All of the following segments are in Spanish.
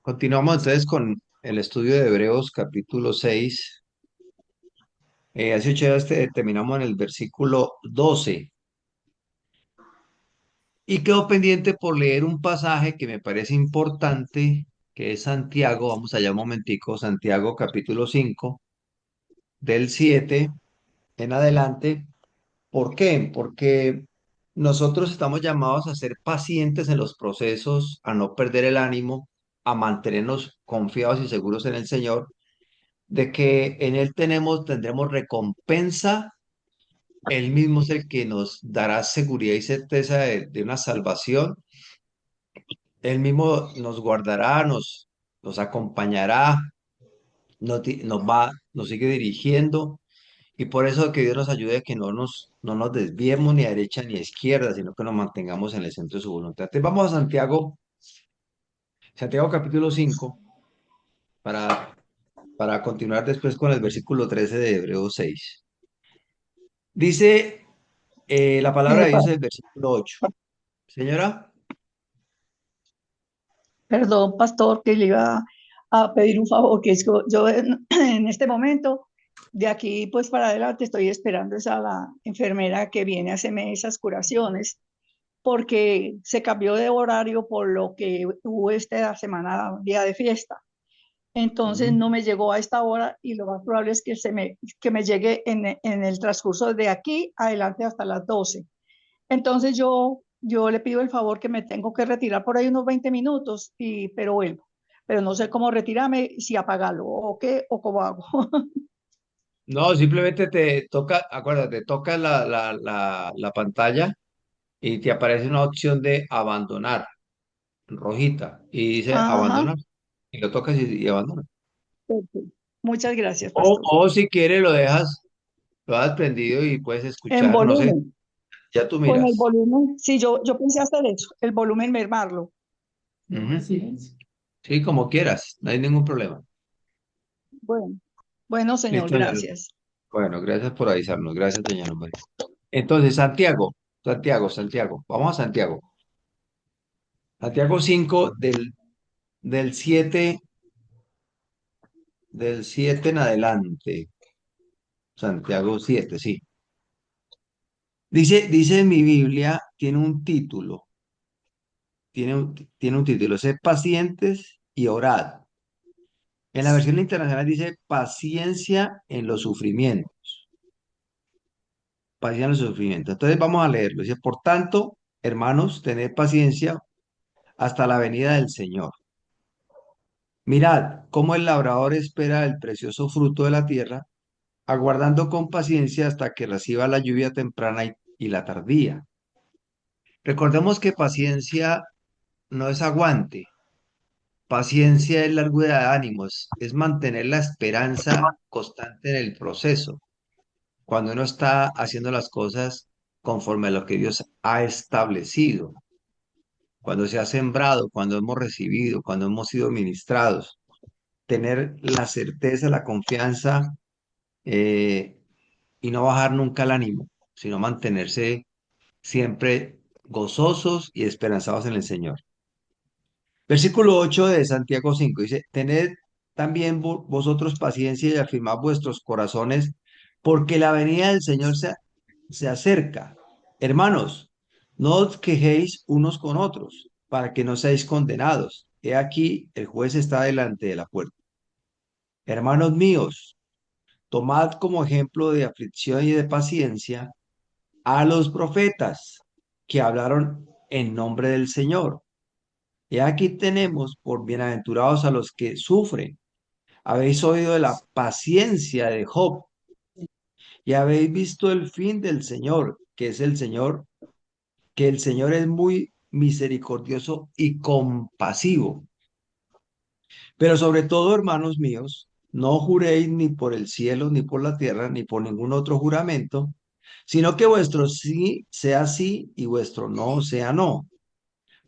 Continuamos entonces con el estudio de Hebreos capítulo 6. Hace 8 días terminamos en el versículo 12 y quedó pendiente por leer un pasaje que me parece importante, que es Santiago. Vamos allá un momentico, Santiago capítulo 5 del 7 en adelante. ¿Por qué? Porque nosotros estamos llamados a ser pacientes en los procesos, a no perder el ánimo, a mantenernos confiados y seguros en el Señor, de que en Él tendremos recompensa. Él mismo es el que nos dará seguridad y certeza de una salvación. Él mismo nos guardará, nos acompañará, nos sigue dirigiendo. Y por eso que Dios nos ayude a que no nos desviemos ni a derecha ni a izquierda, sino que nos mantengamos en el centro de su voluntad. Entonces vamos a Santiago capítulo 5 para continuar después con el versículo 13 de Hebreos 6. Dice la palabra de Dios en el versículo 8. Señora, Perdón, pastor, que le iba a pedir un favor, que es que yo en este momento, de aquí pues para adelante, estoy esperando a la enfermera que viene a hacerme esas curaciones, porque se cambió de horario por lo que hubo esta semana, día de fiesta. Entonces ujú. no me llegó a esta hora y lo más probable es que, que me llegue en el transcurso de aquí adelante hasta las 12. Entonces yo le pido el favor que me tengo que retirar por ahí unos 20 minutos, pero vuelvo. Pero no sé cómo retirarme, si apagarlo o qué o cómo hago. No, simplemente te toca, acuérdate, toca la pantalla y te aparece una opción de abandonar, rojita, y dice Ajá, abandonar, y lo tocas y abandonas. perfecto. Muchas gracias, O, pastor. o si quieres lo has prendido y puedes En escuchar, no sé, volumen, ya tú con el miras. volumen, sí, yo pensé hacer eso, el volumen mermarlo. Ujú. Sí, como quieras, no hay ningún problema. Bueno, bueno, señor, Listo, señor. gracias. Bueno, gracias por avisarnos, gracias, señor. Entonces, Santiago, vamos a Santiago. Santiago 5 del 7 en adelante. Santiago 7, sí. Dice en mi Biblia, tiene un título, sed pacientes y orad. En la versión internacional dice paciencia en los sufrimientos. Paciencia en los sufrimientos. Entonces vamos a leerlo. Dice, por tanto, hermanos, tened paciencia hasta la venida del Señor. Mirad cómo el labrador espera el precioso fruto de la tierra, aguardando con paciencia hasta que reciba la lluvia temprana y la tardía. Recordemos que paciencia no es aguante, paciencia es largura de ánimos, es mantener la esperanza constante en el proceso, cuando uno está haciendo las cosas conforme a lo que Dios ha establecido, cuando se ha sembrado, cuando hemos recibido, cuando hemos sido ministrados, tener la certeza, la confianza, eh, y no bajar nunca el ánimo, sino mantenerse siempre gozosos y esperanzados en el Señor. Versículo 8 de Santiago 5 dice, tened también vosotros paciencia y afirmad vuestros corazones, porque la venida del Señor se acerca. Hermanos, no os quejéis unos con otros, para que no seáis condenados. He aquí, el juez está delante de la puerta. Hermanos míos, tomad como ejemplo de aflicción y de paciencia a los profetas que hablaron en nombre del Señor. Y aquí tenemos por bienaventurados a los que sufren. Habéis oído de la paciencia de Job y habéis visto el fin del Señor, que es el Señor, que el Señor es muy misericordioso y compasivo. Pero sobre todo, hermanos míos, no juréis ni por el cielo, ni por la tierra, ni por ningún otro juramento, sino que vuestro sí sea sí y vuestro no sea no,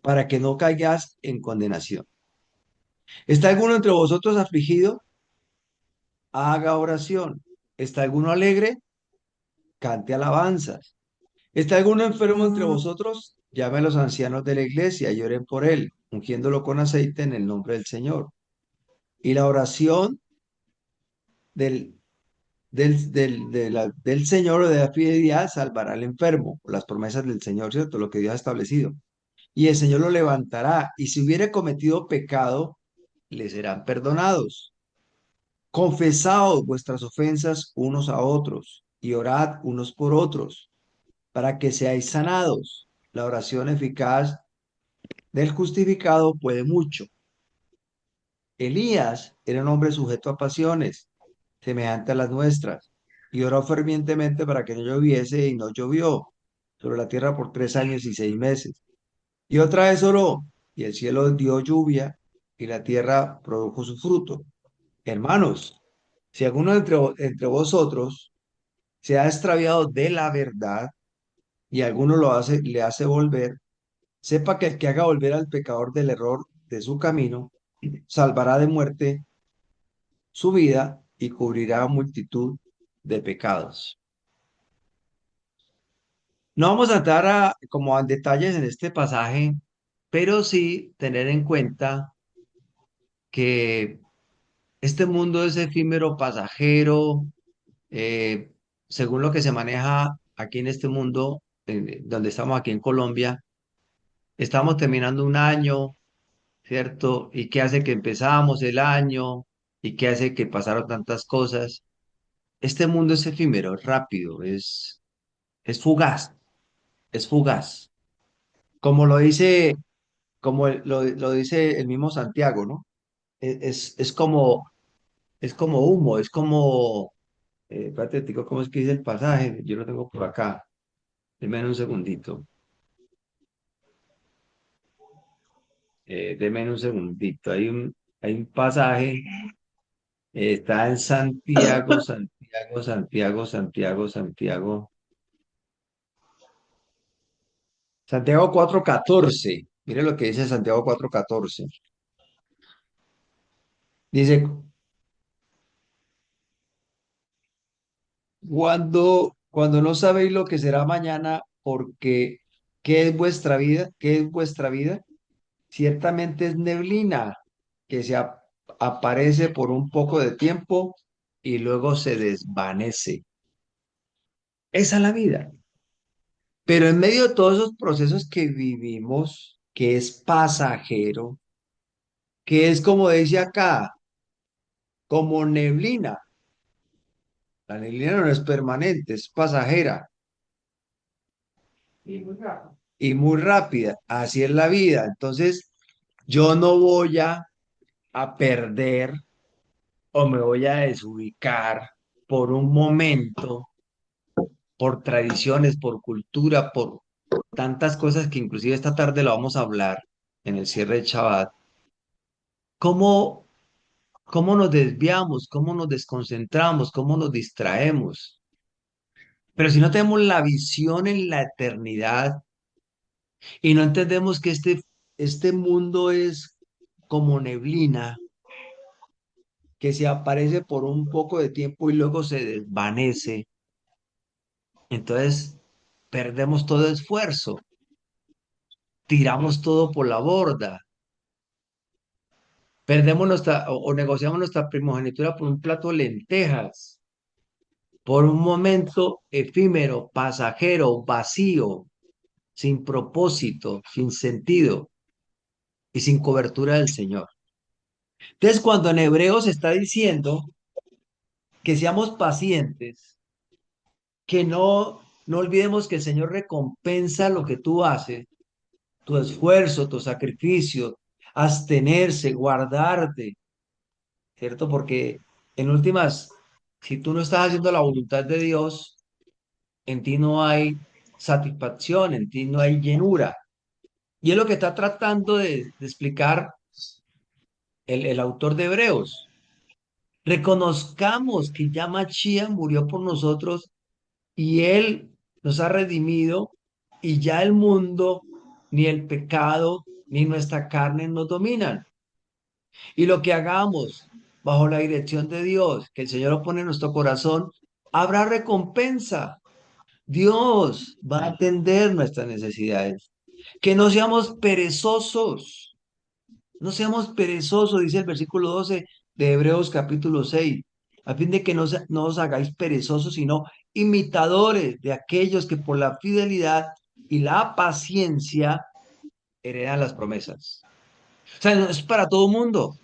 para que no caigas en condenación. ¿Está alguno entre vosotros afligido? Haga oración. ¿Está alguno alegre? Cante alabanzas. ¿Está alguno enfermo entre vosotros? Llame a los ancianos de la iglesia y oren por él, ungiéndolo con aceite en el nombre del Señor. Y la oración del, del Señor o de la fidelidad salvará al enfermo, las promesas del Señor, ¿cierto? Lo que Dios ha establecido. Y el Señor lo levantará, y si hubiere cometido pecado, le serán perdonados. Confesaos vuestras ofensas unos a otros, y orad unos por otros, para que seáis sanados. La oración eficaz del justificado puede mucho. Elías era un hombre sujeto a pasiones, semejante a las nuestras, y oró fervientemente para que no lloviese, y no llovió sobre la tierra por 3 años y 6 meses. Y otra vez oró, y el cielo dio lluvia, y la tierra produjo su fruto. Hermanos, si alguno entre vosotros se ha extraviado de la verdad, y alguno le hace volver, sepa que el que haga volver al pecador del error de su camino, salvará de muerte su vida y cubrirá multitud de pecados. No vamos a entrar como a detalles en este pasaje, pero sí tener en cuenta que este mundo es efímero, pasajero, eh, según lo que se maneja aquí en este mundo, donde estamos aquí en Colombia, estamos terminando un año, ¿cierto? ¿Y qué hace que empezamos el año? ¿Y qué hace que pasaron tantas cosas? Este mundo es efímero, es rápido, es fugaz, es fugaz. Como lo dice, lo dice el mismo Santiago, ¿no? Es como humo, es como, espérate, te digo, ¿cómo es que dice el pasaje? Yo lo tengo por acá. Deme un segundito. Deme un segundito. Hay un pasaje, está en Santiago, Santiago, Santiago, Santiago, Santiago. Santiago 4:14. Mire lo que dice Santiago 4:14. Dice, cuando no sabéis lo que será mañana, porque ¿qué es vuestra vida? ¿Qué es vuestra vida? Ciertamente es neblina que aparece por un poco de tiempo y luego se desvanece. Esa es la vida. Pero en medio de todos esos procesos que vivimos, que es pasajero, que es como dice acá, como neblina. La neblina no es permanente, es pasajera y muy rápida. Así es la vida. Entonces, yo no voy a perder o me voy a desubicar por un momento, por tradiciones, por cultura, por tantas cosas que inclusive esta tarde lo vamos a hablar en el cierre de Shabbat. ¿Cómo, cómo nos desviamos? ¿Cómo nos desconcentramos? ¿Cómo nos distraemos? Pero si no tenemos la visión en la eternidad y no entendemos que este mundo es como neblina, que se aparece por un poco de tiempo y luego se desvanece, entonces perdemos todo esfuerzo, tiramos todo por la borda, perdemos o negociamos nuestra primogenitura por un plato de lentejas, por un momento efímero, pasajero, vacío, sin propósito, sin sentido y sin cobertura del Señor. Entonces, cuando en Hebreos está diciendo que seamos pacientes, que no olvidemos que el Señor recompensa lo que tú haces, tu esfuerzo, tu sacrificio, abstenerse, guardarte, ¿cierto? Porque en últimas, si tú no estás haciendo la voluntad de Dios, en ti no hay satisfacción, en ti no hay llenura. Y es lo que está tratando de explicar el autor de Hebreos. Reconozcamos que ya Mashiach murió por nosotros y Él nos ha redimido y ya el mundo, ni el pecado, ni nuestra carne nos dominan. Y lo que hagamos bajo la dirección de Dios, que el Señor lo pone en nuestro corazón, habrá recompensa. Dios va a atender nuestras necesidades. Que no seamos perezosos, No seamos perezosos, dice el versículo 12 de Hebreos capítulo 6, a fin de que no os hagáis perezosos, sino imitadores de aquellos que por la fidelidad y la paciencia heredan las promesas. O sea, no es para todo mundo.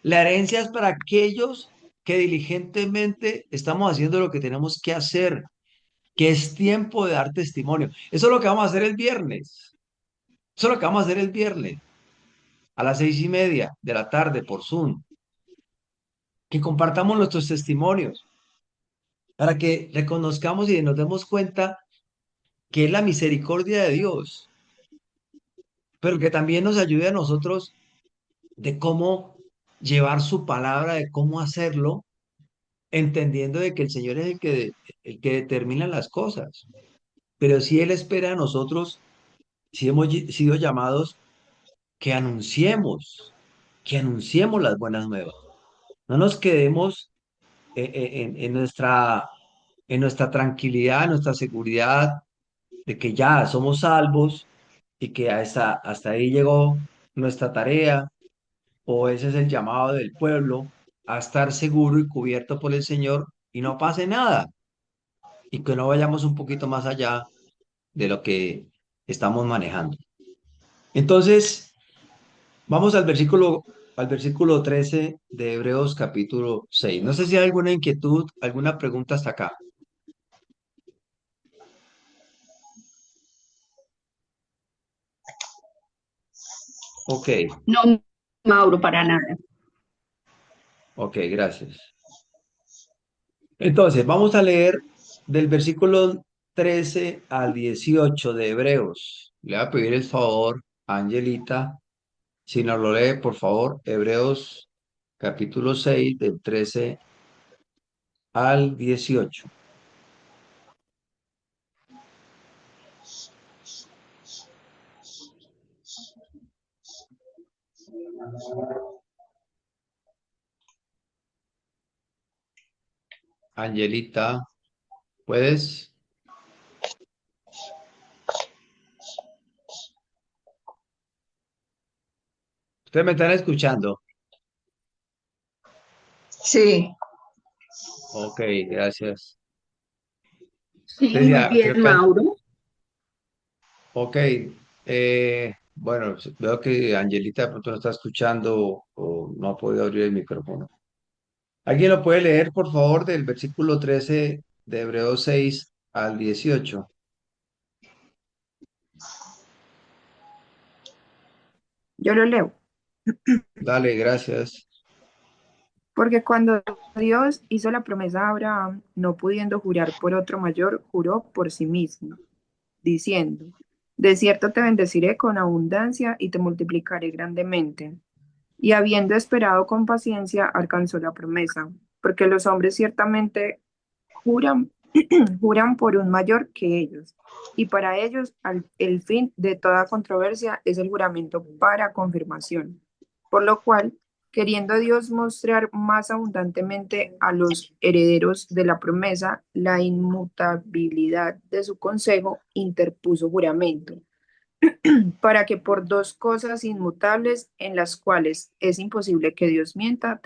La herencia es para aquellos que diligentemente estamos haciendo lo que tenemos que hacer, que es tiempo de dar testimonio. Eso es lo que vamos a hacer el viernes. Eso es lo que vamos a hacer el viernes a las 6:30 de la tarde por Zoom. Que compartamos nuestros testimonios para que reconozcamos y nos demos cuenta que es la misericordia de Dios, pero que también nos ayude a nosotros de cómo llevar su palabra, de cómo hacerlo, entendiendo de que el Señor es el que determina las cosas. Pero si Él espera a nosotros, si hemos sido llamados, que anunciemos las buenas nuevas. No nos quedemos en nuestra tranquilidad, en nuestra seguridad de que ya somos salvos y que hasta ahí llegó nuestra tarea, o ese es el llamado del pueblo, a estar seguro y cubierto por el Señor y no pase nada, y que no vayamos un poquito más allá de lo que estamos manejando. Entonces, vamos al versículo 13 de Hebreos capítulo 6. No sé si hay alguna inquietud, alguna pregunta hasta acá. Ok, No, Mauro, para nada. ok, gracias. Entonces, vamos a leer del versículo 13 al 18 de Hebreos. Le voy a pedir el favor a Angelita, si nos lo lee, por favor, Hebreos capítulo 6 del 13 al 18. Angelita, ¿puedes? ¿Ustedes me están escuchando? Sí, Ok, gracias. Sí, muy Decía, bien, creo que, Mauro. ok, bueno, veo que Angelita de pronto no está escuchando o no ha podido abrir el micrófono. ¿Alguien lo puede leer, por favor, del versículo 13 de Hebreos 6 al 18? Yo lo leo. Dale, gracias. Porque cuando Dios hizo la promesa a Abraham, no pudiendo jurar por otro mayor, juró por sí mismo, diciendo, de cierto te bendeciré con abundancia y te multiplicaré grandemente. Y habiendo esperado con paciencia, alcanzó la promesa, porque los hombres ciertamente juran, juran por un mayor que ellos. Y para ellos el fin de toda controversia es el juramento para confirmación. Por lo cual, queriendo Dios mostrar más abundantemente a los herederos de la promesa la inmutabilidad de su consejo, interpuso juramento, para que por dos cosas inmutables en las cuales es imposible que Dios mienta,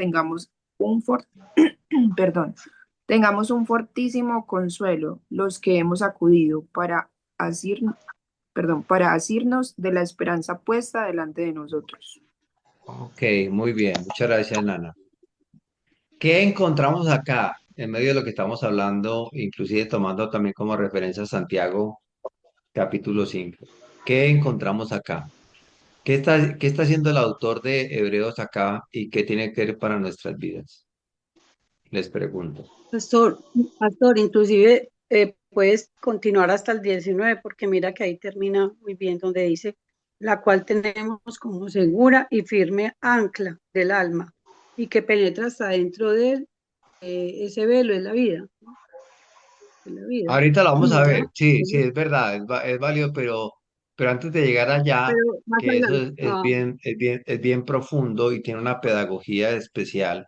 perdón, tengamos un fortísimo consuelo los que hemos acudido para asirnos de la esperanza puesta delante de nosotros. Ok, muy bien. Muchas gracias, Nana. ¿Qué encontramos acá en medio de lo que estamos hablando, inclusive tomando también como referencia Santiago capítulo 5? ¿Qué encontramos acá? ¿Qué está haciendo el autor de Hebreos acá y qué tiene que ver para nuestras vidas? Les pregunto. Pastor, inclusive puedes continuar hasta el 19 porque mira que ahí termina muy bien donde dice, la cual tenemos como segura y firme ancla del alma y que penetra hasta dentro de él, ese velo es la vida, ¿no? Es la vida, Ahorita lo vamos a ver. ¿verdad? Sí, sí, es verdad, es válido, pero antes de llegar allá, Pero más que eso adelante, es bien profundo y tiene una pedagogía especial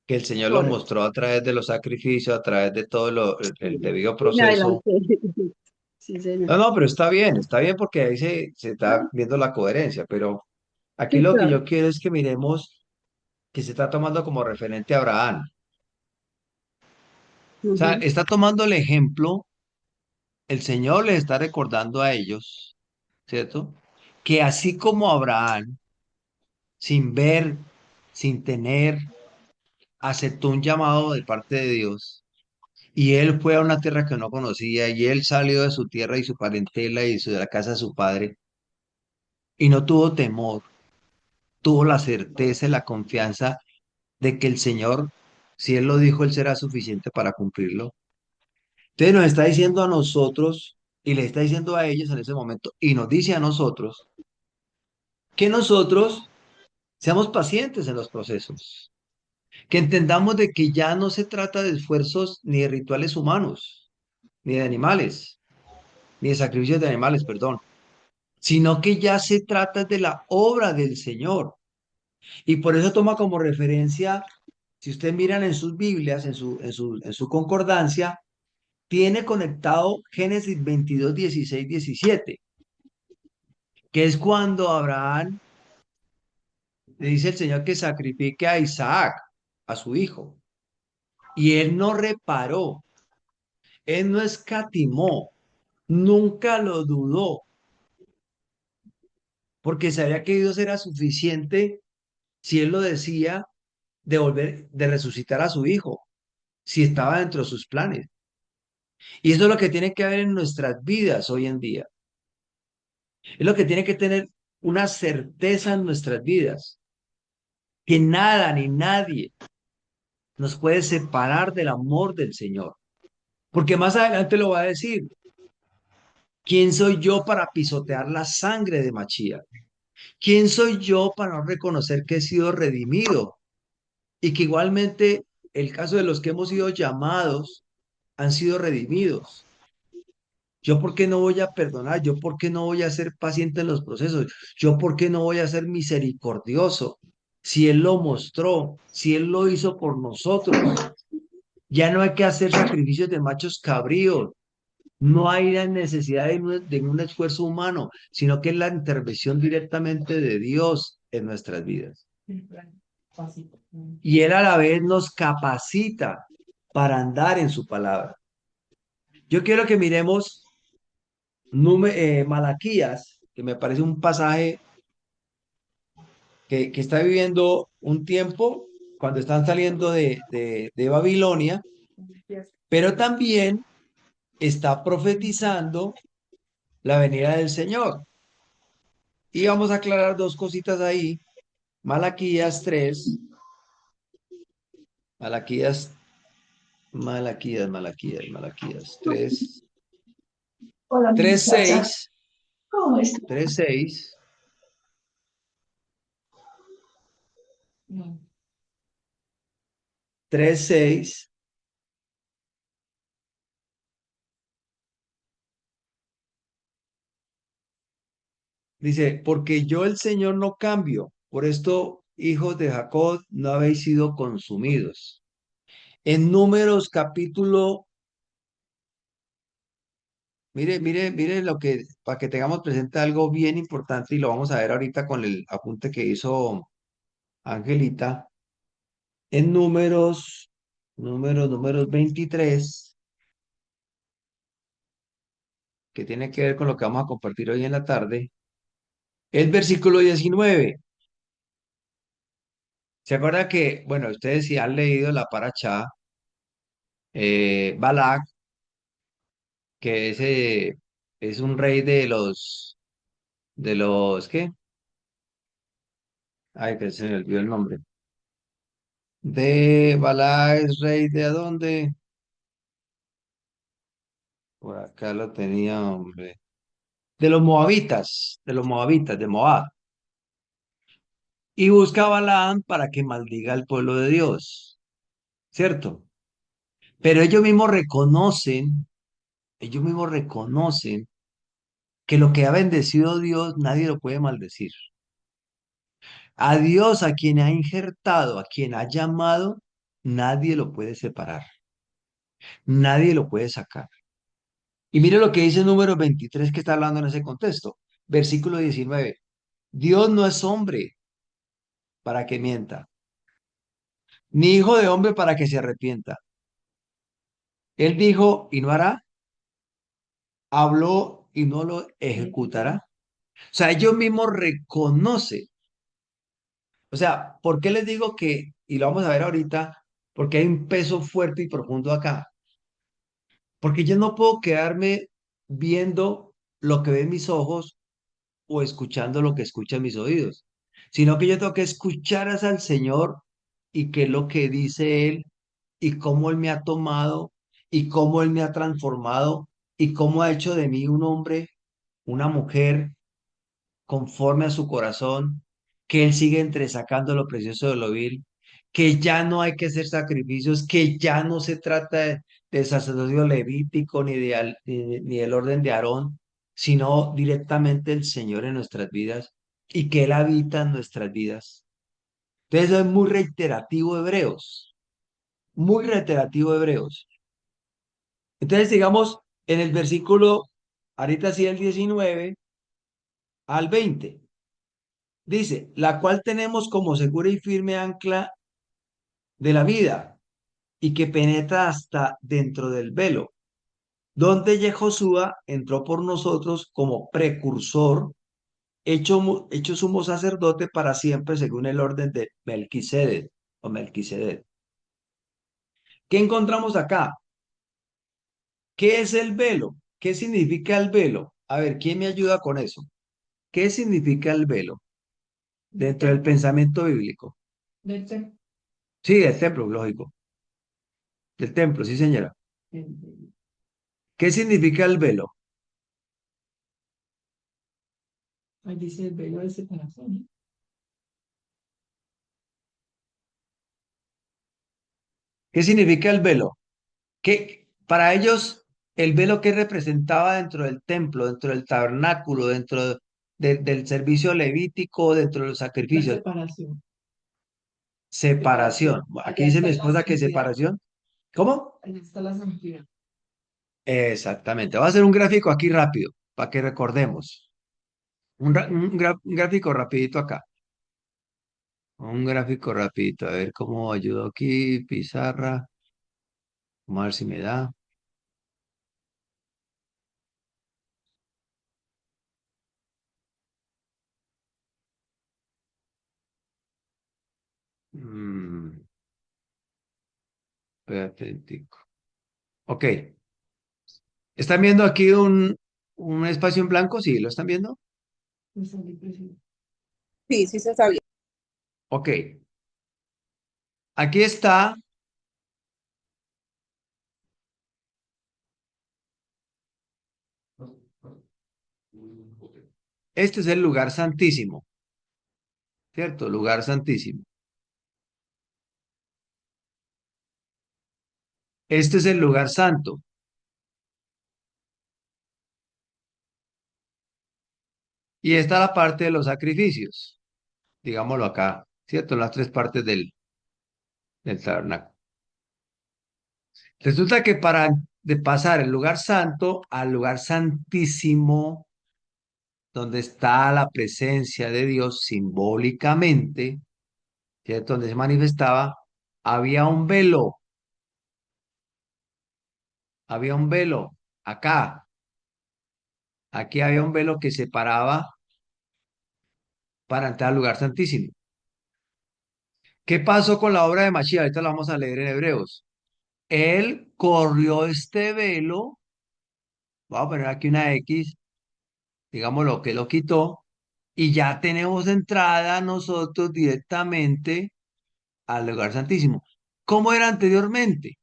que el Señor lo correcto. mostró a través de los sacrificios, a través de todo el Sí, debido y me proceso. adelanté. Sí, señor. No, no, pero está bien porque ahí se está viendo la coherencia, Aquí Sí, lo que claro. yo quiero es que miremos que se está tomando como referente a Abraham. O sea, Ujú. está tomando el ejemplo, el Señor les está recordando a ellos, ¿cierto? Que así como Abraham, sin ver, sin tener, aceptó un llamado de parte de Dios, y él fue a una tierra que no conocía, y él salió de su tierra y su parentela y de la casa de su padre, y no tuvo temor, tuvo la certeza y la confianza de que el Señor, si Él lo dijo, Él será suficiente para cumplirlo. Entonces nos está diciendo a nosotros, y le está diciendo a ellos en ese momento, y nos dice a nosotros, que nosotros seamos pacientes en los procesos, que entendamos de que ya no se trata de esfuerzos ni de rituales humanos, ni de animales, ni de sacrificios de animales, perdón, sino que ya se trata de la obra del Señor. Y por eso toma como referencia, si ustedes miran en sus Biblias, en su concordancia, tiene conectado Génesis 22, 16, 17, que es cuando Abraham le dice el Señor que sacrifique a Isaac, a su hijo. Y él no reparó, él no escatimó, nunca lo dudó, porque sabía que Dios era suficiente si él lo decía de volver, de resucitar a su hijo, si estaba dentro de sus planes. Y eso es lo que tiene que haber en nuestras vidas hoy en día. Es lo que tiene que tener una certeza en nuestras vidas, que nada ni nadie nos puede separar del amor del Señor. Porque más adelante lo va a decir, ¿quién soy yo para pisotear la sangre de Machía? ¿Quién soy yo para no reconocer que he sido redimido? Y que igualmente el caso de los que hemos sido llamados han sido redimidos. ¿Yo por qué no voy a perdonar? ¿Yo por qué no voy a ser paciente en los procesos? ¿Yo por qué no voy a ser misericordioso? Si Él lo mostró, si Él lo hizo por nosotros, ya no hay que hacer sacrificios de machos cabríos, no hay la necesidad de un esfuerzo humano, sino que es la intervención directamente de Dios en nuestras vidas. Y Él a la vez nos capacita para andar en su palabra. Yo quiero que miremos Malaquías, que me parece un pasaje que está viviendo un tiempo cuando están saliendo de Babilonia, pero también está profetizando la venida del Señor. Y vamos a aclarar dos cositas ahí. Malaquías 3, Malaquías, Malaquías 3, Hola, 3, muchacha, 6, ¿cómo es? 3, 6, No. 3, 6. Dice, porque yo el Señor no cambio, por esto, hijos de Jacob, no habéis sido consumidos. En Números capítulo, mire lo que, para que tengamos presente algo bien importante y lo vamos a ver ahorita con el apunte que hizo Angelita. En números 23, que tiene que ver con lo que vamos a compartir hoy en la tarde, el versículo 19. ¿Se acuerda que, bueno, ustedes si han leído la Parashá, Balac, que ese es un rey ¿qué? Ay, que se me olvidó el nombre. De Balac es rey de dónde? Por acá lo tenía, hombre. De los moabitas, de Moab. Y busca a Balaam para que maldiga al pueblo de Dios, ¿cierto? Pero ellos mismos reconocen que lo que ha bendecido Dios, nadie lo puede maldecir. A Dios, a quien ha injertado, a quien ha llamado, nadie lo puede separar, nadie lo puede sacar. Y mire lo que dice Número 23 que está hablando en ese contexto, versículo 19. Dios no es hombre para que mienta, ni hijo de hombre para que se arrepienta. Él dijo y no hará, habló y no lo ejecutará. O sea, ellos mismos reconocen. O sea, ¿por qué les digo que, y lo vamos a ver ahorita, porque hay un peso fuerte y profundo acá? Porque yo no puedo quedarme viendo lo que ven mis ojos o escuchando lo que escuchan mis oídos, sino que yo tengo que escuchar al Señor y qué es lo que dice Él y cómo Él me ha tomado y cómo Él me ha transformado y cómo ha hecho de mí un hombre, una mujer conforme a su corazón, que Él sigue entresacando lo precioso de lo vil, que ya no hay que hacer sacrificios, que ya no se trata de sacerdocio levítico ni del orden de Aarón, sino directamente el Señor en nuestras vidas y que Él habita en nuestras vidas. Entonces eso es muy reiterativo Hebreos, muy reiterativo Hebreos. Entonces digamos en el versículo, ahorita sí el 19 al 20. Dice, la cual tenemos como segura y firme ancla de la vida y que penetra hasta dentro del velo, donde Jehoshua entró por nosotros como precursor, hecho sumo sacerdote para siempre según el orden de Melquisedec o Melquisedec. ¿Qué encontramos acá? ¿Qué es el velo? ¿Qué significa el velo? A ver, ¿quién me ayuda con eso? ¿Qué significa el velo dentro del pensamiento bíblico? Del templo. Sí, del templo, lógico. Del templo, sí, señora. ¿Qué significa el velo? Ahí dice el velo de separación, ¿no? ¿Qué significa el velo? Que para ellos el velo que representaba dentro del templo, dentro del tabernáculo, del servicio levítico, dentro de los La sacrificios, separación. separación. Aquí dice mi esposa que separación. ¿Cómo? Ahí está la santidad. Exactamente. Voy a hacer un gráfico aquí rápido para que recordemos. Un gráfico rapidito acá. Un gráfico rapidito. A ver cómo ayudo aquí. Pizarra. Vamos a ver si me da. Mm, espérate un tico. Ok. ¿Están viendo aquí un espacio en blanco? Sí, ¿lo están viendo? Me salí presión. Sí, sí se sabía. Ok. Aquí está. Este es el lugar santísimo, ¿cierto? Lugar santísimo. Este es el lugar santo. Y esta es la parte de los sacrificios, digámoslo acá, ¿cierto? Las tres partes del tabernáculo. Resulta que para de pasar el lugar santo al lugar santísimo, donde está la presencia de Dios simbólicamente, ¿cierto? Donde se manifestaba, había un velo, había un velo acá. Aquí había un velo que separaba para entrar al lugar santísimo. ¿Qué pasó con la obra de Mashiach? Ahorita la vamos a leer en Hebreos. Él corrió este velo, voy a poner aquí una X, digamos lo que lo quitó, y ya tenemos entrada nosotros directamente al lugar santísimo. ¿Cómo era anteriormente?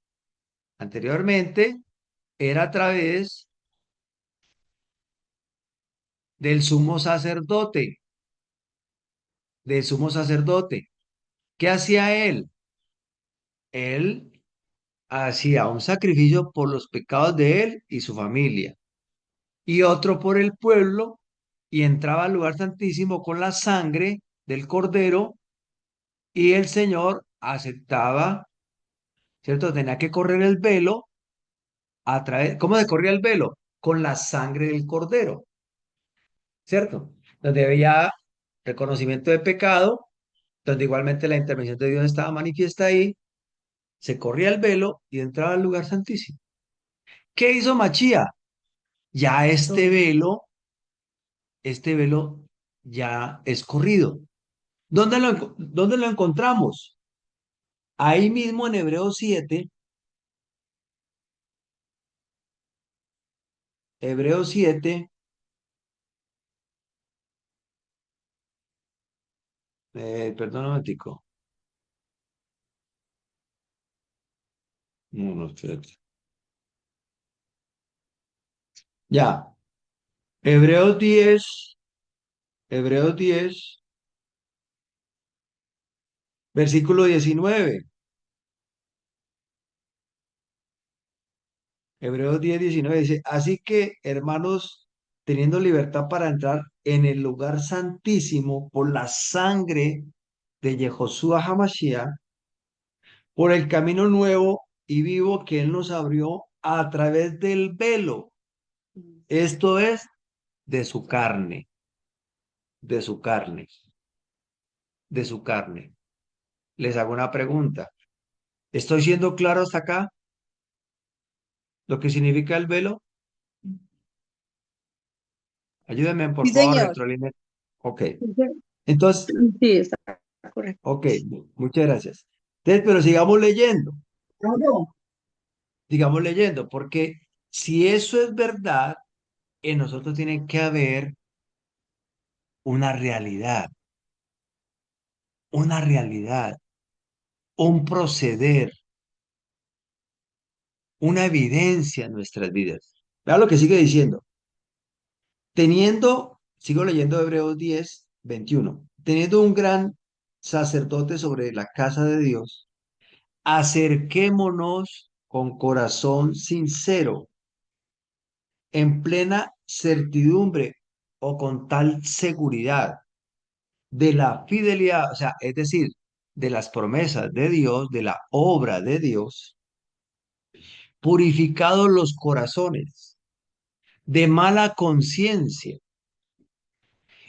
Anteriormente era a través del sumo sacerdote, del sumo sacerdote. ¿Qué hacía él? Él hacía un sacrificio por los pecados de él y su familia, y otro por el pueblo, y entraba al lugar santísimo con la sangre del cordero, y el Señor aceptaba, ¿cierto? Tenía que correr el velo a través, ¿cómo se corría el velo? Con la sangre del cordero, ¿cierto? Donde veía reconocimiento de pecado, donde igualmente la intervención de Dios estaba manifiesta ahí, se corría el velo y entraba al lugar santísimo. ¿Qué hizo Machía? Ya este velo ya es corrido. ¿Dónde lo encontramos? Ahí mismo en Hebreos 7, perdón un momentico. No, no, espérate. Ya, Hebreos 10, Hebreos 10, versículo 19. Hebreos 10, 19 dice, así que, hermanos, teniendo libertad para entrar en el lugar santísimo por la sangre de Yehoshua HaMashiach, por el camino nuevo y vivo que Él nos abrió a través del velo, esto es, de su carne, de su carne, de su carne. Les hago una pregunta. ¿Estoy siendo claro hasta acá? ¿Lo que significa el velo? Ayúdenme, por Sí, favor, señor. retroalimenten. Ok. Sí, Entonces, está correcto. ok, muchas gracias. Entonces, pero sigamos leyendo, porque si eso es verdad, en nosotros tiene que haber una realidad, un proceder, una evidencia en nuestras vidas. Vea lo que sigue diciendo. Sigo leyendo Hebreos 10, 21. Teniendo un gran sacerdote sobre la casa de Dios, acerquémonos con corazón sincero, en plena certidumbre o con tal seguridad de la fidelidad, o sea, es decir, de las promesas de Dios, de la obra de Dios, purificados los corazones de mala conciencia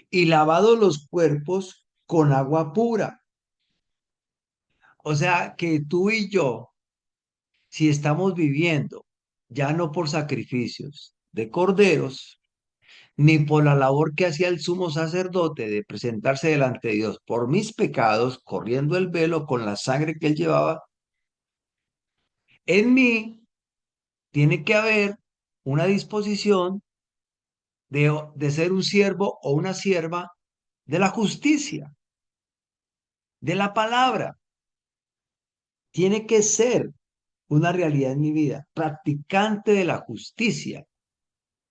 y lavados los cuerpos con agua pura. O sea, que tú y yo, si estamos viviendo ya no por sacrificios de corderos, ni por la labor que hacía el sumo sacerdote de presentarse delante de Dios por mis pecados, corriendo el velo con la sangre que él llevaba, en mí tiene que haber una disposición de ser un siervo o una sierva de la justicia, de la palabra. Tiene que ser una realidad en mi vida, practicante de la justicia,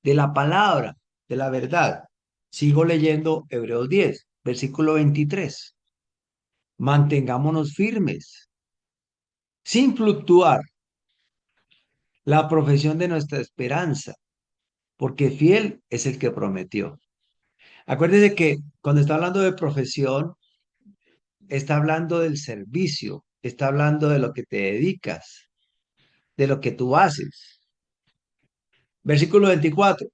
de la palabra, de la verdad. Sigo leyendo Hebreos 10, versículo 23. Mantengámonos firmes, sin fluctuar, la profesión de nuestra esperanza, porque fiel es el que prometió. Acuérdese que cuando está hablando de profesión, está hablando del servicio, está hablando de lo que te dedicas, de lo que tú haces. Versículo 24.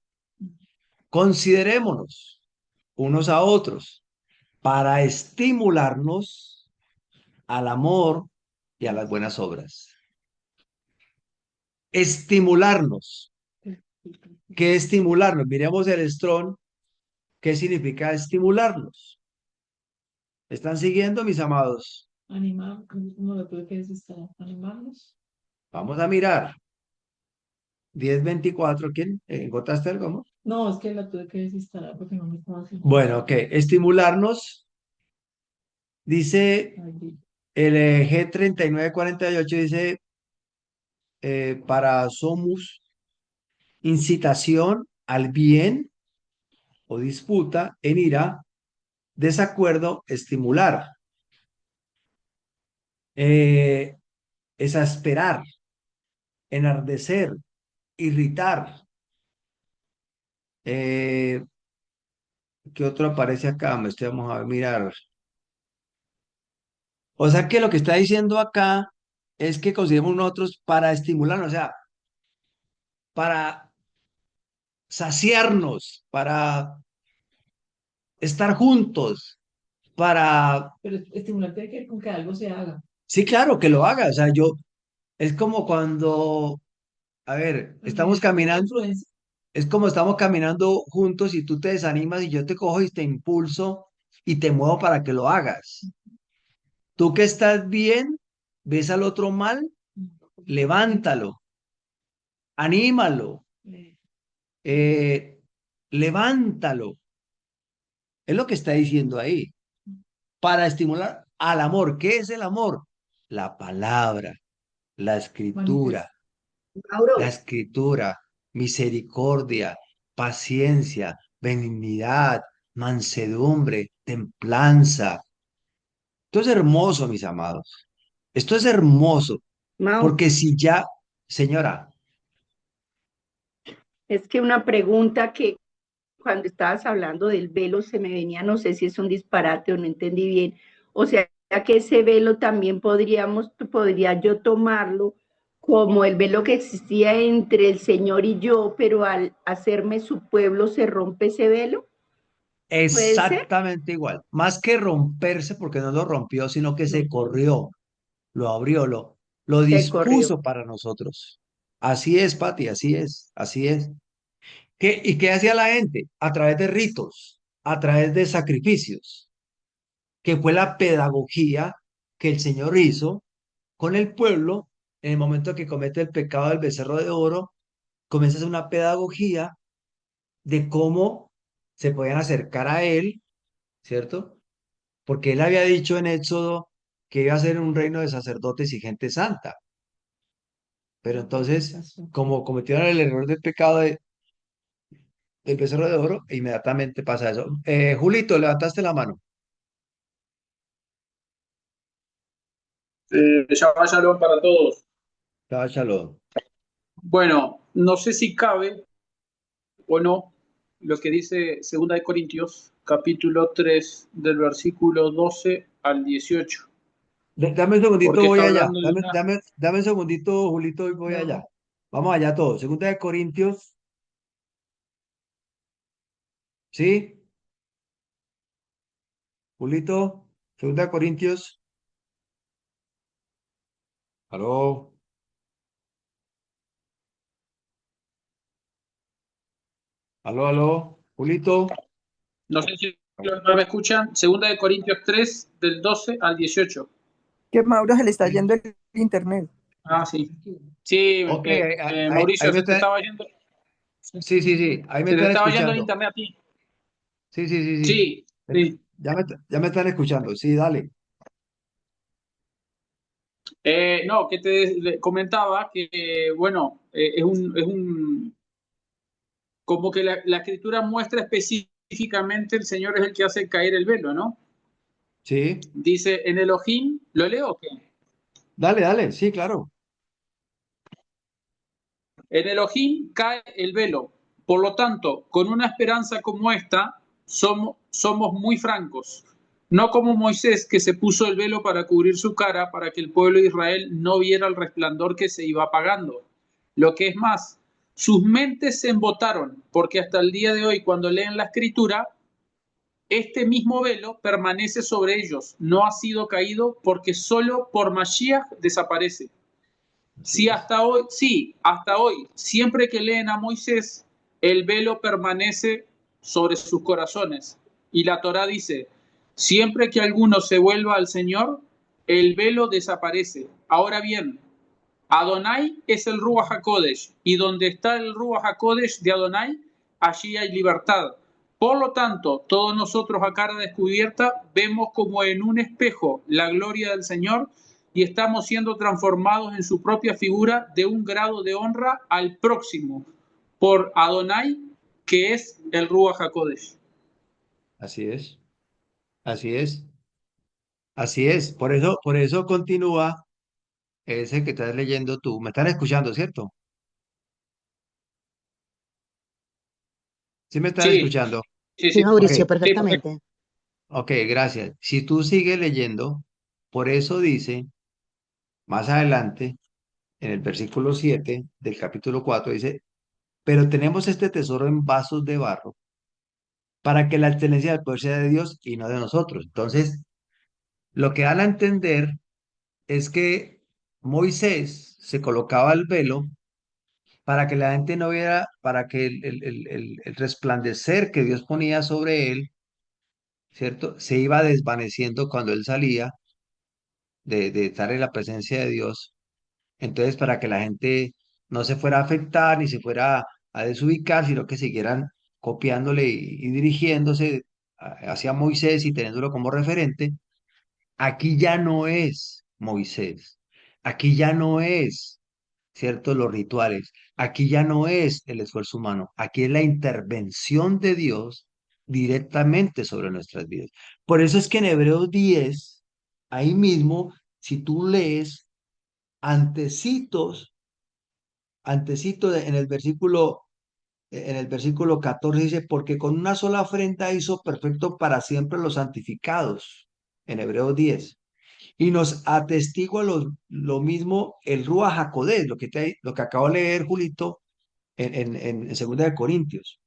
Considerémonos unos a otros para estimularnos al amor y a las buenas obras. Estimularnos. ¿Qué estimularnos? Miremos el Strong. ¿Qué significa estimularnos? ¿Están siguiendo, mis amados? Animar, ¿cómo lo tuve que decir? Animarnos. Vamos a mirar. 10:24. ¿Quién? ¿Encontraste algo? ¿Cómo? No, es que la tuve que desinstalar porque no me estaba haciendo. Bueno, ok. Estimularnos. Dice Ay, el G3948, dice para somos incitación al bien o disputa en ira, desacuerdo, estimular, eh, exasperar, enardecer, irritar. Eh, ¿Qué otro aparece acá? Vamos a mirar. O sea que lo que está diciendo acá es que consideremos nosotros para estimularnos, o sea, para saciarnos, para estar juntos, para, Pero estimulante de que con que algo se haga. sí, claro, que lo haga. O sea, es como cuando, a ver, estamos caminando, Influencia. es como estamos caminando juntos y tú te desanimas y yo te cojo y te impulso y te muevo para que lo hagas. Tú que estás bien, ves al otro mal, levántalo, anímalo, eh, levántalo. Es lo que está diciendo ahí. Para estimular al amor. ¿Qué es el amor? La palabra, Manifiesto. la Mauro, escritura, misericordia, paciencia, benignidad, mansedumbre, templanza. Esto es hermoso, mis amados. Esto es hermoso, Mau, porque si ya, señora, es que una pregunta que cuando estabas hablando del velo se me venía, no sé si es un disparate o no entendí bien. O sea, que ese velo también podría yo tomarlo como el velo que existía entre el Señor y yo, pero al hacerme su pueblo se rompe ese velo. ¿Puede ser? exactamente igual. Más que romperse, porque no lo rompió, sino que se corrió, lo abrió, lo Se corrió. dispuso para nosotros. Así es, Pati, así es, así es. ¿Y qué hacía la gente? A través de ritos, a través de sacrificios, que fue la pedagogía que el Señor hizo con el pueblo en el momento que comete el pecado del becerro de oro, comienza a hacer una pedagogía de cómo se podían acercar a Él, ¿cierto? Porque Él había dicho en Éxodo que iba a ser un reino de sacerdotes y gente santa. Pero entonces, como cometieron el error del pecado del becerro de oro, inmediatamente pasa eso. Julito, levantaste la mano. Shabbat Shalom para todos. Shabbat Shalom. Bueno, no sé si cabe o no lo que dice 2 Corintios, capítulo 3, del versículo 12 al 18, Dame un segundito, porque voy está allá. hablando de Dame, una... dame, dame un segundito, Julito, y voy allá. Vamos allá todos. Segunda de Corintios, ¿sí? Julito, segunda de Corintios. Aló, aló. Julito. No sé si no me escuchan. 2 Corintios 3, del 12 al 18. que Mauro se le está yendo el internet. Ah, sí. Sí, Ok, ahí Mauricio, me se te está, estaba yendo, sí, ahí me se te están estaba yendo el escuchando. internet a ti. Sí. Sí, sí. Ya me están escuchando. Sí, dale. No, que te comentaba que, bueno, como que la escritura muestra específicamente el Señor es el que hace caer el velo, ¿no? Sí, Dice en Elohim, ¿lo leo o qué? dale, sí, claro. En Elohim cae el velo. Por lo tanto, con una esperanza como esta, somos muy francos. No como Moisés, que se puso el velo para cubrir su cara, para que el pueblo de Israel no viera el resplandor que se iba apagando. Lo que es más, sus mentes se embotaron, porque hasta el día de hoy, cuando leen la escritura, este mismo velo permanece sobre ellos, no ha sido caído, porque solo por Mashiach desaparece. Así Sí, es. hasta hoy, siempre que leen a Moisés, el velo permanece sobre sus corazones. Y la Torá dice, siempre que alguno se vuelva al Señor, el velo desaparece. Ahora bien, Adonai es el Ruach HaKodesh, y donde está el Ruach HaKodesh de Adonai, allí hay libertad. Por lo tanto, todos nosotros a cara descubierta vemos como en un espejo la gloria del Señor y estamos siendo transformados en su propia figura de un grado de honra al próximo por Adonai, que es el Ruach HaKodesh. Así es. Así es. Así es. Por eso continúa ese que estás leyendo tú. Me están escuchando, ¿cierto? Sí me están Sí, escuchando. sí, Sí, sí, Ok, Mauricio, sí, perfecto. perfectamente. ok, gracias. Si tú sigues leyendo, por eso dice, más adelante, en el versículo 7 del capítulo 4 dice, pero tenemos este tesoro en vasos de barro para que la excelencia del poder sea de Dios y no de nosotros. Entonces, lo que dan a entender es que Moisés se colocaba el velo para que la gente no viera, para que el resplandecer que Dios ponía sobre él, ¿cierto? Se iba desvaneciendo cuando él salía de estar en la presencia de Dios. Entonces, para que la gente no se fuera a afectar ni se fuera a desubicar, sino que siguieran copiándole y dirigiéndose hacia Moisés y teniéndolo como referente, aquí ya no es Moisés, aquí ya no es, ¿cierto? Los rituales, aquí ya no es el esfuerzo humano, aquí es la intervención de Dios directamente sobre nuestras vidas. Por eso es que en Hebreos 10, ahí mismo, si tú lees antecitos, en el versículo 14 dice, porque con una sola ofrenda hizo perfecto para siempre los santificados, en Hebreos 10. Y nos atestigua lo mismo el Ruach HaKodesh, lo que acabo de leer, Julito, en 2 de Corintios.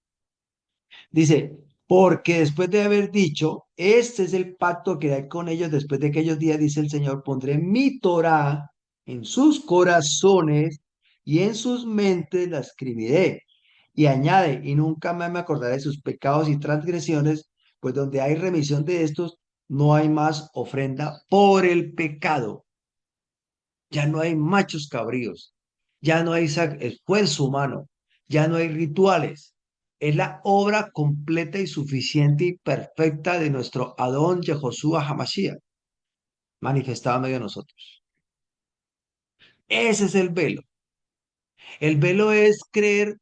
Dice, porque después de haber dicho, este es el pacto que haré con ellos después de aquellos días, dice el Señor, pondré mi Torah en sus corazones y en sus mentes la escribiré. Y añade, y nunca más me acordaré de sus pecados y transgresiones, pues donde hay remisión de estos, no hay más ofrenda por el pecado. Ya no hay machos cabríos, ya no hay esfuerzo humano, ya no hay rituales. Es la obra completa y suficiente y perfecta de nuestro Adón Yehoshua Hamashiach, manifestado en medio de nosotros. Ese es el velo. El velo es creer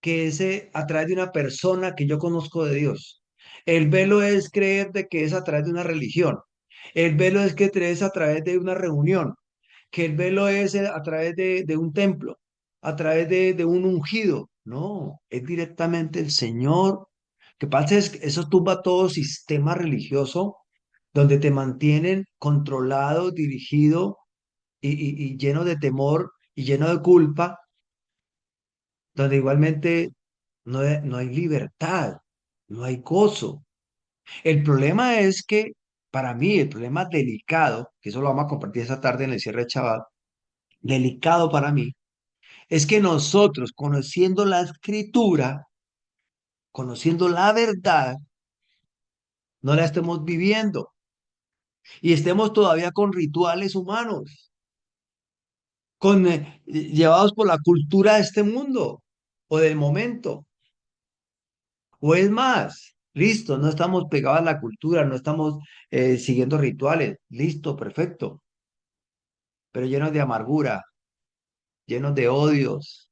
que ese a través de una persona que yo conozco de Dios. El velo es creer de que es a través de una religión. El velo es que es a través de una reunión. Que el velo es a través de un templo, a través de un ungido. No, es directamente el Señor. Que pasa es que eso tumba todo sistema religioso donde te mantienen controlado, dirigido y lleno de temor y lleno de culpa, donde igualmente no hay libertad, no hay gozo. El problema es que, para mí, el problema delicado, que eso lo vamos a compartir esta tarde en el cierre de Shabbat, delicado para mí, es que nosotros, conociendo la escritura, conociendo la verdad, no la estemos viviendo y estemos todavía con rituales humanos, llevados por la cultura de este mundo o del momento. O es más, listo, no estamos pegados a la cultura, no estamos siguiendo rituales, listo, perfecto, pero llenos de amargura, llenos de odios,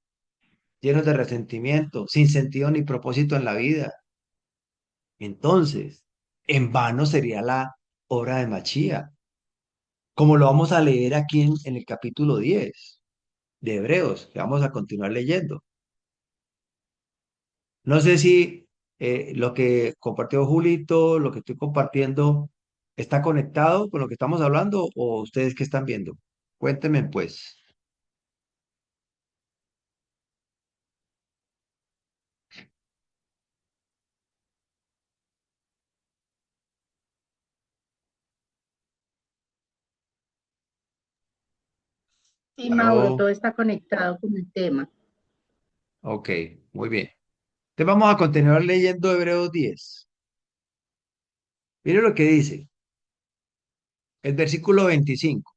llenos de resentimiento, sin sentido ni propósito en la vida. Entonces, en vano sería la obra de Machía, como lo vamos a leer aquí en el capítulo 10 de Hebreos, que vamos a continuar leyendo. No sé si lo que compartió Julito, lo que estoy compartiendo, está conectado con lo que estamos hablando o ustedes qué están viendo. Cuéntenme pues. Sí, Mauro, Aló. todo está conectado con el tema. Ok, muy bien. Entonces vamos a continuar leyendo Hebreos 10. Mire lo que dice el versículo 25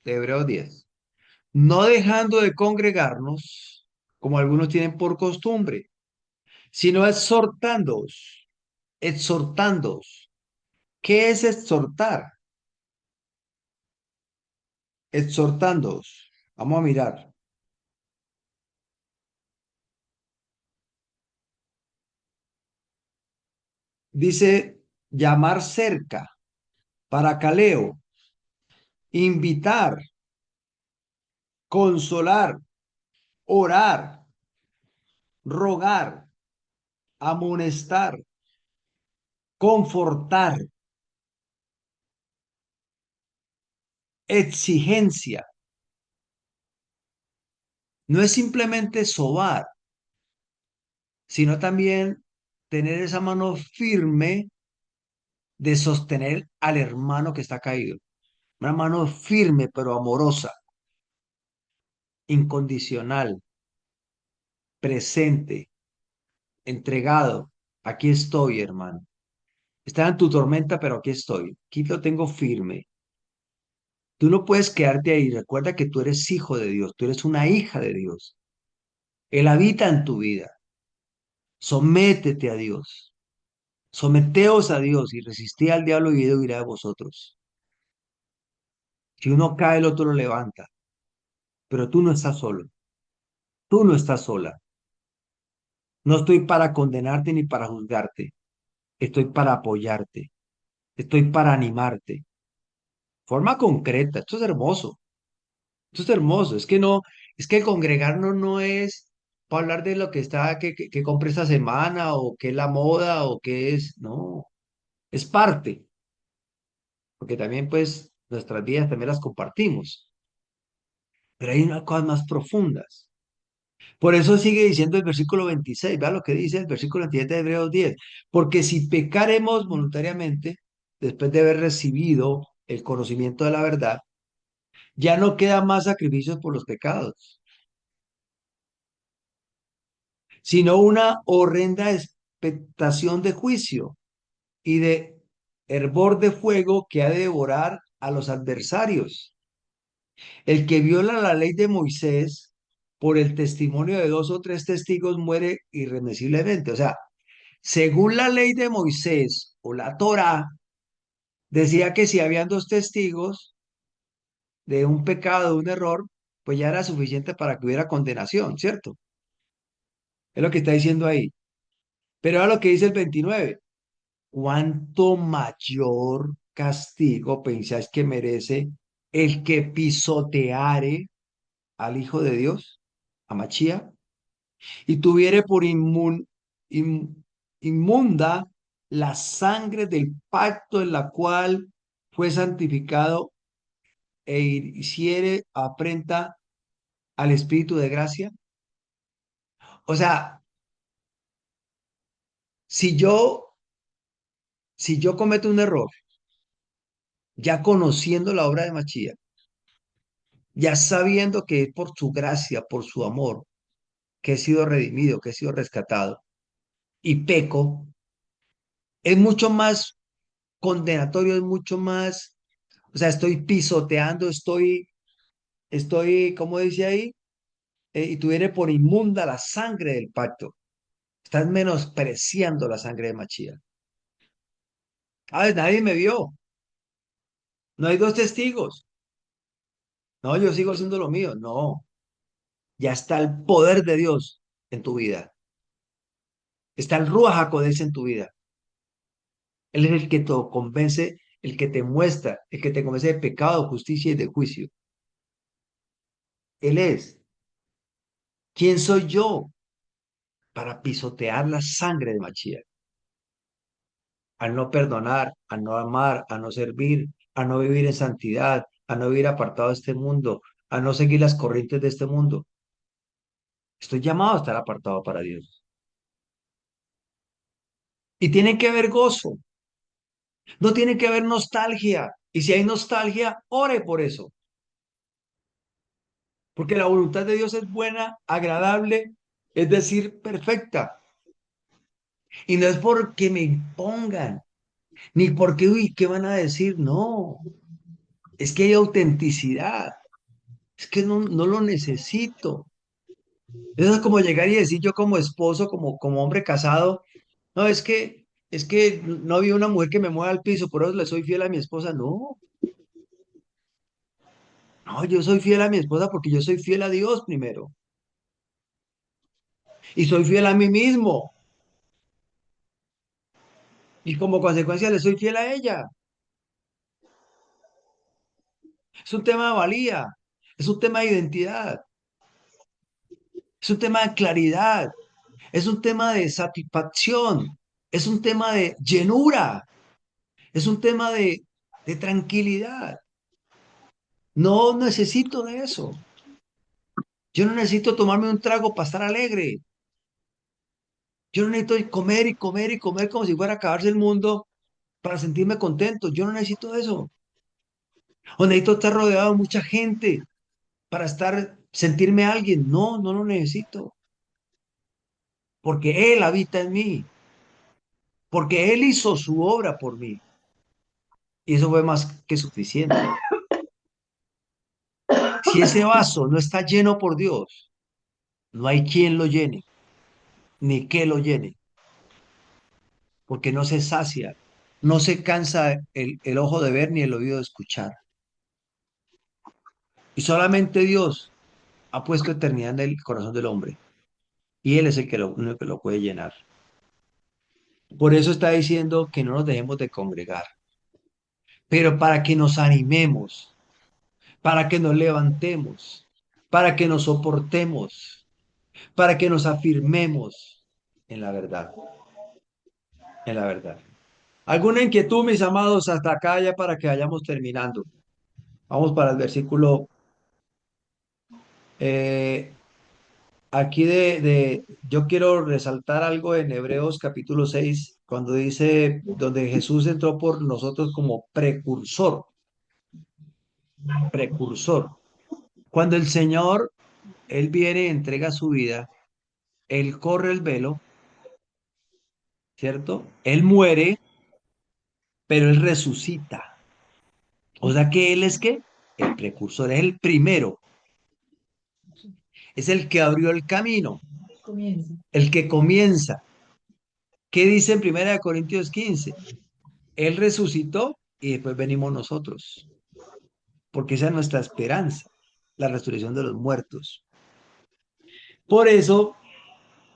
de Hebreos 10. No dejando de congregarnos, como algunos tienen por costumbre, sino exhortándoos, exhortándoos. ¿Qué es exhortar? Exhortándoos. Vamos a mirar. Dice llamar cerca, paracaleo, invitar, consolar, orar, rogar, amonestar, confortar, exigencia. No es simplemente sobar, sino también tener esa mano firme de sostener al hermano que está caído. Una mano firme pero amorosa, incondicional, presente, entregado. Aquí estoy, hermano. Está en tu tormenta, pero aquí estoy. Aquí lo tengo firme. Tú no puedes quedarte ahí. Recuerda que tú eres hijo de Dios, tú eres una hija de Dios. Él habita en tu vida. Sométete a Dios. Someteos a Dios y resistid al diablo y él huirá de vosotros. Si uno cae, el otro lo levanta. Pero tú no estás solo. Tú no estás sola. No estoy para condenarte ni para juzgarte. Estoy para apoyarte. Estoy para animarte. Forma concreta. Esto es hermoso. Esto es hermoso. Es que no, es que el congregarnos no es para hablar de lo que está, que compré esta semana o qué es la moda o qué es. No, es parte. Porque también pues nuestras vidas también las compartimos. Pero hay unas cosas más profundas. Por eso sigue diciendo el versículo 26. Vea lo que dice el versículo 27 de Hebreos 10. Porque si pecaremos voluntariamente, después de haber recibido el conocimiento de la verdad, ya no queda más sacrificios por los pecados, sino una horrenda expectación de juicio y de hervor de fuego que ha de devorar a los adversarios. El que viola la ley de Moisés por el testimonio de dos o tres testigos muere irremisiblemente. O sea, según la ley de Moisés o la Torá, decía que si habían dos testigos de un pecado, de un error, pues ya era suficiente para que hubiera condenación, ¿cierto? Es lo que está diciendo ahí. Pero ahora lo que dice el 29. ¿Cuánto mayor castigo pensáis que merece el que pisoteare al Hijo de Dios, a Machía, y tuviere por in- inmunda la sangre del pacto en la cual fue santificado e hiciere afrenta al Espíritu de gracia? O sea, si yo, si yo cometo un error, ya conociendo la obra de Machía, ya sabiendo que es por su gracia, por su amor, que he sido redimido, que he sido rescatado, y peco, es mucho más condenatorio, es mucho más, o sea, estoy pisoteando, ¿cómo dice ahí? Y tuviere por inmunda la sangre del pacto. Estás menospreciando la sangre de Machía. Ah, nadie me vio. No hay dos testigos. No, yo sigo haciendo lo mío. No, ya está el poder de Dios en tu vida. Está el Ruach HaKodesh en tu vida. Él es el que te convence, el que te muestra, el que te convence de pecado, justicia y de juicio. Él es. ¿Quién soy yo para pisotear la sangre de Mashiach? Al no perdonar, a no amar, a no servir, a no vivir en santidad, a no vivir apartado de este mundo, a no seguir las corrientes de este mundo. Estoy llamado a estar apartado para Dios. Y tiene que haber gozo, no tiene que haber nostalgia. Y si hay nostalgia, ore por eso. Porque la voluntad de Dios es buena, agradable, es decir, perfecta. Y no es porque me impongan, ni porque, uy, ¿qué van a decir? No, es que hay autenticidad, es que no lo necesito. Eso es como llegar y decir yo como esposo, como hombre casado, no, es que no había una mujer que me mueva al piso, por eso le soy fiel a mi esposa. No, no, yo soy fiel a mi esposa porque yo soy fiel a Dios primero. Y soy fiel a mí mismo. Y como consecuencia le soy fiel a ella. Es un tema de valía, es un tema de identidad, es un tema de claridad, es un tema de satisfacción, es un tema de llenura, es un tema de tranquilidad. No necesito de eso. Yo no necesito tomarme un trago para estar alegre. Yo no necesito comer y comer y comer como si fuera a acabarse el mundo para sentirme contento. Yo no necesito eso. O necesito estar rodeado de mucha gente para sentirme alguien. No, no lo necesito. Porque Él habita en mí. Porque Él hizo su obra por mí. Y eso fue más que suficiente. Si ese vaso no está lleno por Dios, no hay quien lo llene, ni que lo llene, porque no se sacia, no se cansa el ojo de ver ni el oído de escuchar. Y solamente Dios ha puesto eternidad en el corazón del hombre. Y Él es el que único que lo puede llenar. Por eso está diciendo que no nos dejemos de congregar, pero para que nos animemos, para que nos levantemos, para que nos soportemos, para que nos afirmemos en la verdad, en la verdad. ¿Alguna inquietud, mis amados, hasta acá ya para que vayamos terminando? Vamos para el versículo eh, aquí yo quiero resaltar algo en Hebreos capítulo 6 cuando dice, donde Jesús entró por nosotros como precursor, precursor. Cuando el Señor, Él viene y entrega su vida, Él corre el velo, ¿cierto? Él muere, pero Él resucita. O sea que Él es ¿qué? El precursor, es el primero, es el que abrió el camino, Comienza. el que comienza. ¿Qué dice en 1 Corintios 15? Él resucitó y después venimos nosotros, porque esa es nuestra esperanza, la resurrección de los muertos. Por eso,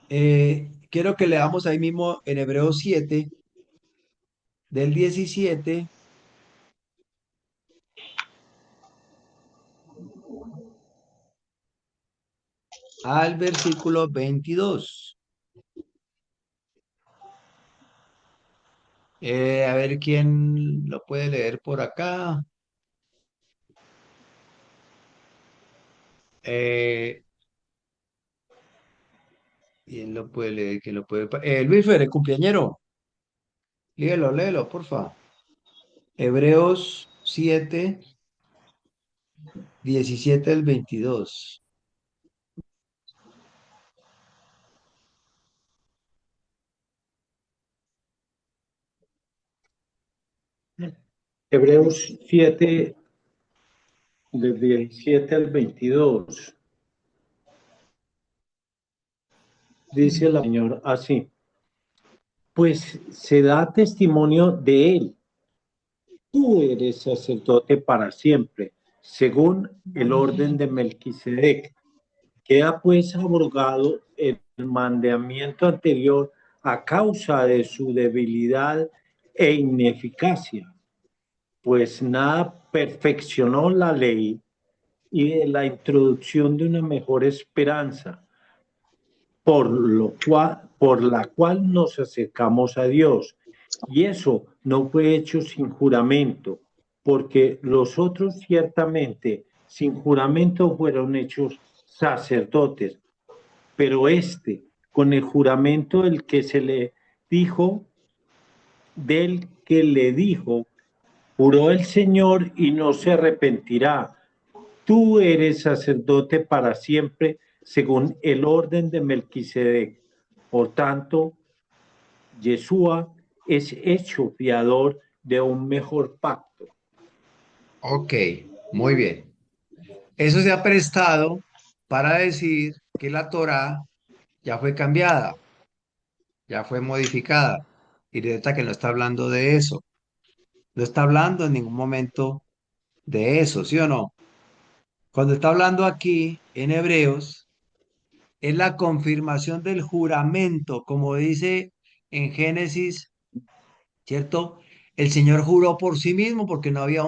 quiero que leamos ahí mismo en Hebreos 7, del 17 al versículo 22. A ver quién lo puede leer por acá. Eh, ¿Quién lo puede leer? ¿Quién lo puede? Luis Fer, cumpleañero. Léelo, léelo, porfa. Hebreos 7, 17 al 22. Hebreos 7, del 17 al 22. Dice el Señor así: pues se da testimonio de él. Tú eres sacerdote para siempre, según el orden de Melquisedec. Queda pues abrogado el mandamiento anterior a causa de su debilidad e ineficacia, pues nada perfeccionó la ley y de la introducción de una mejor esperanza, por la cual nos acercamos a Dios. Y eso no fue hecho sin juramento, porque los otros ciertamente sin juramento fueron hechos sacerdotes, pero con el juramento del que le dijo, juró el Señor y no se arrepentirá. Tú eres sacerdote para siempre, según el orden de Melquisedec. Por tanto, Yeshua es hecho fiador de un mejor pacto. Ok, muy bien. Eso se ha prestado para decir que la Torá ya fue cambiada, ya fue modificada. Y resulta que no está hablando de eso. No está hablando en ningún momento de eso, ¿sí o no? Cuando está hablando aquí en Hebreos, es la confirmación del juramento, como dice en Génesis, ¿cierto? El Señor juró por sí mismo porque no había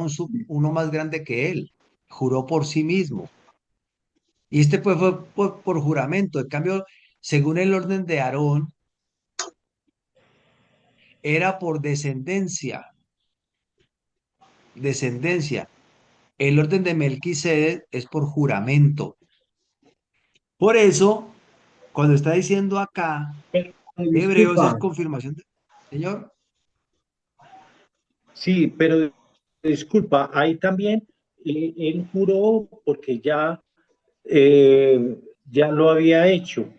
uno más grande que él. Juró por sí mismo. Y este pues fue por juramento. En cambio, según el orden de Aarón, era por descendencia, descendencia. El orden de Melquisedec es por juramento. Por eso, cuando está diciendo acá Hebreos es disculpa, confirmación de... Señor, sí, pero disculpa, ahí también él juró porque ya lo había hecho.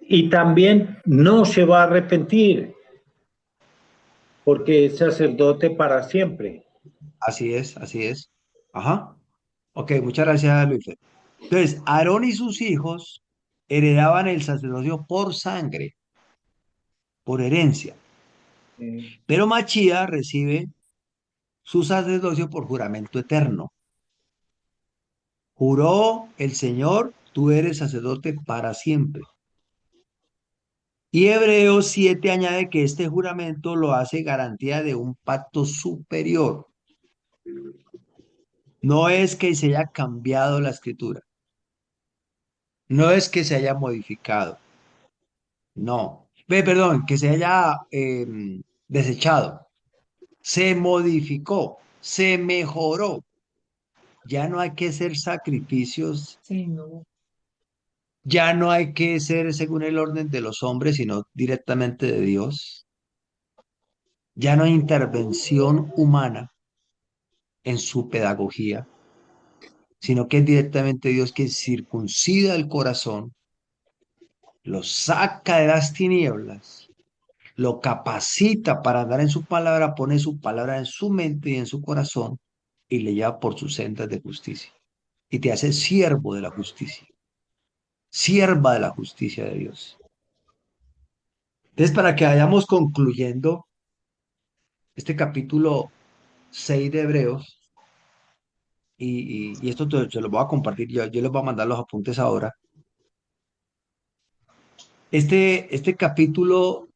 Y también no se va a arrepentir porque es sacerdote para siempre. así es, así es. Ajá. Ok, muchas gracias, Luis. Entonces, Aarón y sus hijos heredaban el sacerdocio por sangre, por herencia. Pero Machía recibe su sacerdocio por juramento eterno. Juró el Señor, tú eres sacerdote para siempre. Y Hebreos 7 añade que este juramento lo hace garantía de un pacto superior. No es que se haya cambiado la escritura, no es que se haya modificado, no. Perdón, que se haya desechado, se modificó, se mejoró. Ya no hay que hacer sacrificios, Sí, no. ya no hay que ser según el orden de los hombres, sino directamente de Dios. Ya no hay intervención humana en su pedagogía, sino que es directamente Dios quien circuncida el corazón, lo saca de las tinieblas, lo capacita para andar en su palabra, pone su palabra en su mente y en su corazón y le lleva por sus sendas de justicia. Y te hace siervo de la justicia, sierva de la justicia de Dios. Entonces, para que vayamos concluyendo este capítulo 6 de Hebreos, y esto se lo voy a compartir, yo les voy a mandar los apuntes ahora. Este capítulo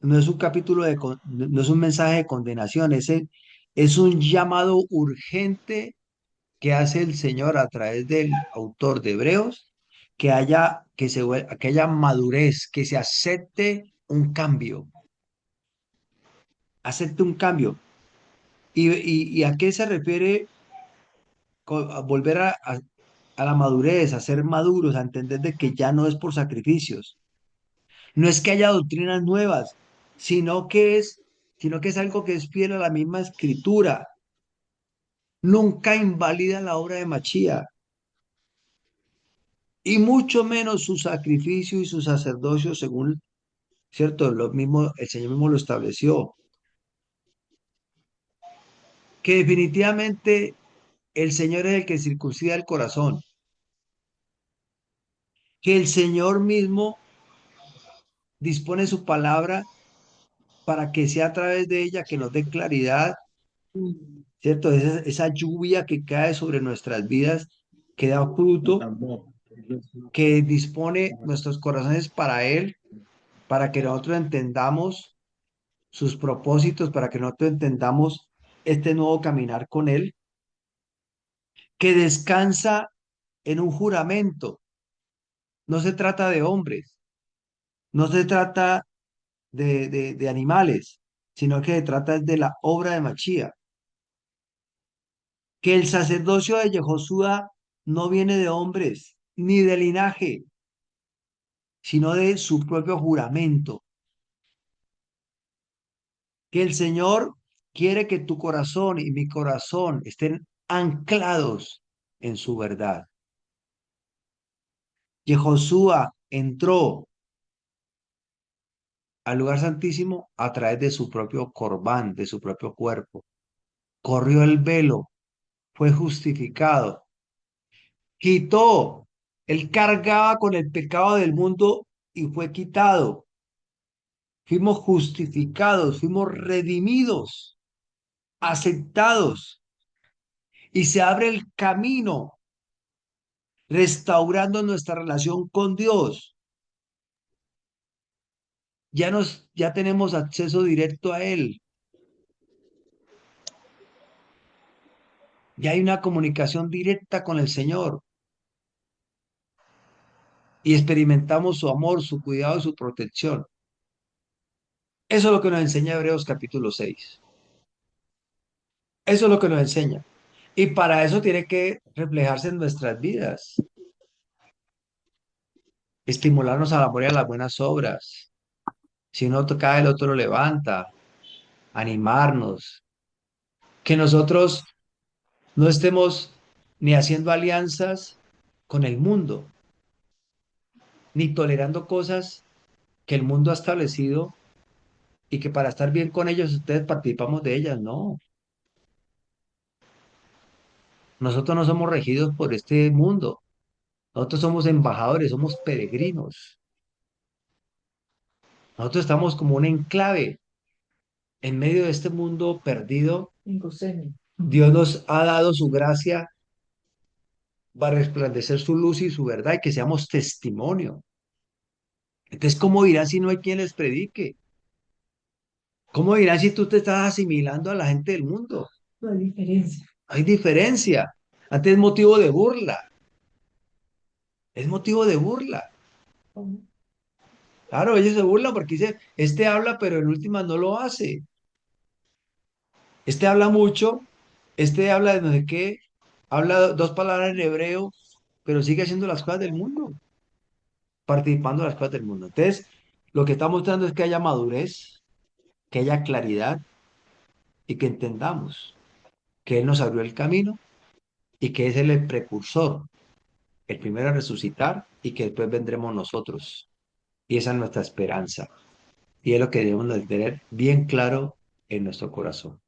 no es un capítulo no es un mensaje de condenación, es un llamado urgente que hace el Señor a través del autor de Hebreos, que haya madurez, que se acepte un cambio. ¿Y a qué se refiere a volver a la madurez, a ser maduros, a entender de que ya no es por sacrificios? No es que haya doctrinas nuevas, sino que es, sino que es algo que es fiel a la misma escritura. Nunca invalida la obra de Machía, y mucho menos su sacrificio y su sacerdocio, según, cierto, lo mismo, el Señor mismo lo estableció, que definitivamente el Señor es el que circuncida el corazón, que el Señor mismo dispone su palabra para que sea a través de ella que nos dé claridad, ¿cierto? Esa lluvia que cae sobre nuestras vidas, que da fruto, que dispone nuestros corazones para Él, para que nosotros entendamos sus propósitos, para que nosotros entendamos este nuevo caminar con Él, que descansa en un juramento. No se trata de hombres, no se trata de animales, sino que se trata de la obra de Machía. Que el sacerdocio de Yehoshua no viene de hombres ni de linaje, sino de su propio juramento. Que el Señor quiere que tu corazón y mi corazón estén anclados en su verdad. Yehoshua entró al lugar santísimo a través de su propio corbán, de su propio cuerpo. Corrió el velo, fue justificado, quitó, él cargaba con el pecado del mundo y fue quitado. Fuimos justificados, fuimos redimidos, aceptados, y se abre el camino restaurando nuestra relación con Dios. Ya tenemos acceso directo a Él. Ya hay una comunicación directa con el Señor y experimentamos su amor, su cuidado y su protección. Eso es lo que nos enseña Hebreos capítulo 6. Eso es lo que nos enseña. Y para eso tiene que reflejarse en nuestras vidas, estimularnos al amor y a las buenas obras, Si uno cae, el otro lo levanta, animarnos, que nosotros no estemos ni haciendo alianzas con el mundo, ni tolerando cosas que el mundo ha establecido y que para estar bien con ellos ustedes participamos de ellas. No, nosotros no somos regidos por este mundo. Nosotros somos embajadores, somos peregrinos. Nosotros estamos como un enclave en medio de este mundo perdido. Dios nos ha dado su gracia para resplandecer su luz y su verdad y que seamos testimonio. Entonces, ¿cómo dirán si no hay quien les predique? ¿Cómo dirán si tú te estás asimilando a la gente del mundo? La diferencia. Hay diferencia. Antes es motivo de burla. Es motivo de burla. Claro, ellos se burlan porque dicen, este habla, pero en última no lo hace. Este habla mucho, este habla de no sé qué, habla dos palabras en hebreo, pero sigue haciendo las cosas del mundo, participando de las cosas del mundo. Entonces, lo que está mostrando es que haya madurez, que haya claridad y que entendamos que Él nos abrió el camino y que es Él el precursor, el primero a resucitar y que después vendremos nosotros. Y esa es nuestra esperanza. Y es lo que debemos de tener bien claro en nuestro corazón.